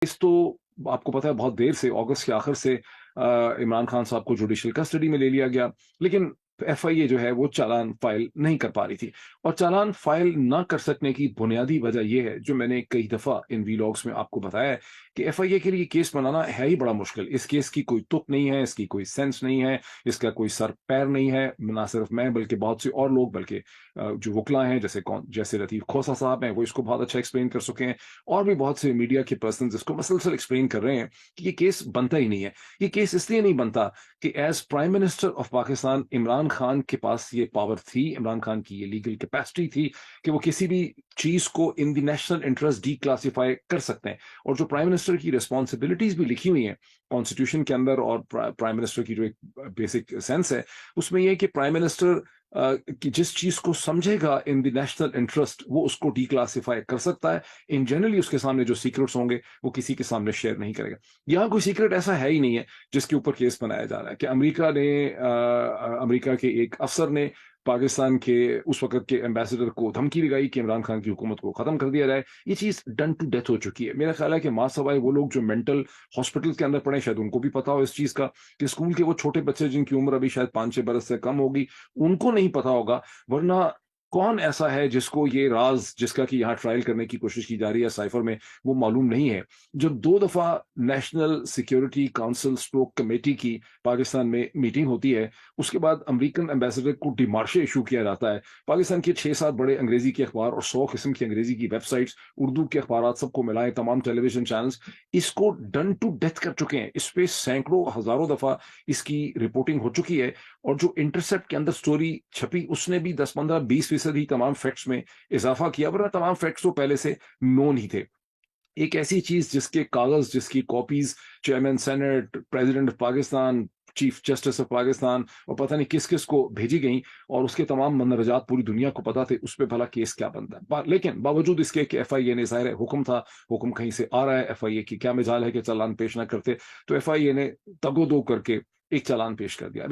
Case तो आपको पता है बहुत देर से अगस्त के आखिर से इमरान खान साहब को जुडिशियल कस्टडी में ले लिया गया, लेकिन एफआईए जो है वो चालान फाइल नहीं कर पा रही थी। और चालान फाइल ना कर सकने की बुनियादी वजह ये है, जो मैंने कई दफा इन वीलॉग्स में आपको बताया है, कि एफआईए के लिए केस बनाना है ही बड़ा मुश्किल। इस केस की कोई तुक नहीं है, इसकी कोई सेंस नहीं है, इसका कोई सर पैर नहीं है। ना सिर्फ मैं बल्कि बहुत से और लोग, बल्कि जो वकला हैं जैसे लतीफ खोसा साहब हैं, वो इसको बहुत अच्छा एक्सप्लेन कर चुके हैं। और भी बहुत से मीडिया के पर्सन इसको मसलसल एक्सप्लेन कर रहे हैं कि ये केस बनता ही नहीं है। ये केस इसलिए नहीं बनता कि as prime minister of Pakistan Imran Khan के पास ये पावर थी, इमरान खान की ये लीगल कैपेसिटी थी कि वो किसी भी चीज को in the national interest D classify कर सकते हैं। और जो प्राइम मिनिस्टर की रिस्पॉन्सिबिलिटीज भी लिखी हुई हैं कॉन्स्टिट्यूशन के अंदर, और प्राइम मिनिस्टर की जो एक बेसिक सेंस है उसमें यह है कि प्राइम मिनिस्टर कि जिस चीज को समझेगा इन द नेशनल इंटरेस्ट वो उसको डी क्लासीफाई कर सकता है। इन जनरली उसके सामने जो सीक्रेट्स होंगे वो किसी के सामने शेयर नहीं करेगा। यहाँ कोई सीक्रेट ऐसा है ही नहीं है जिसके ऊपर केस बनाया जा रहा है कि अमेरिका के एक अफसर ने पाकिस्तान के उस वक्त के एम्बेसडर को धमकी लगाई कि इमरान खान की हुकूमत को खत्म कर दिया जाए। ये चीज डन टू डेथ हो चुकी है। मेरा ख्याल है कि मां सवाए वो लोग जो मेंटल हॉस्पिटल के अंदर पड़े, शायद उनको भी पता हो इस चीज का, कि स्कूल के वो छोटे बच्चे जिनकी उम्र अभी शायद 5-6 बरस से कम होगी, उनको नहीं पता होगा। वरना कौन ऐसा है जिसको ये राज, जिसका कि यहाँ ट्रायल करने की कोशिश की जा रही है साइफर में, वो मालूम नहीं है। जब 2 दफा national security council stroke committee की पाकिस्तान में मीटिंग होती है, उसके बाद अमेरिकन एम्बेसडर को डिमार्शे इशू किया जाता है। पाकिस्तान के 6-7 बड़े अंग्रेजी के अखबार और 100 किस्म की अंग्रेजी की वेबसाइट्स, उर्दू के अखबार सबको मिलाए, तमाम टेलीविजन चैनल्स इसको डन टू डेथ कर चुके हैं। इस पे सैकड़ों हजारों दफा इसकी रिपोर्टिंग हो चुकी है। और जो इंटरसेप्ट के अंदर स्टोरी छपी उसने भी 10-15-20% ही तमाम फैक्ट्स में इजाफा किया, वरना तमाम फैक्ट्स तो पहले से नोन ही थे। एक ऐसी चीज जिसके कागज, जिसकी copies chairman senate, president of Pakistan, chief justice of Pakistan और पता नहीं किस किस को भेजी गई, और उसके तमाम मंदरजात पूरी दुनिया को पता थे, उस पर भला केस क्या बनता है। लेकिन बावजूद इसके कि एफआईए ने, जाहिर है हुक्म था, हुक्म कहीं से आ रहा है, एफआईए की क्या मिजाल है कि चालान पेश ना करते, तो एफआईए ने तगोदो करके एक चालान पेश कर दिया।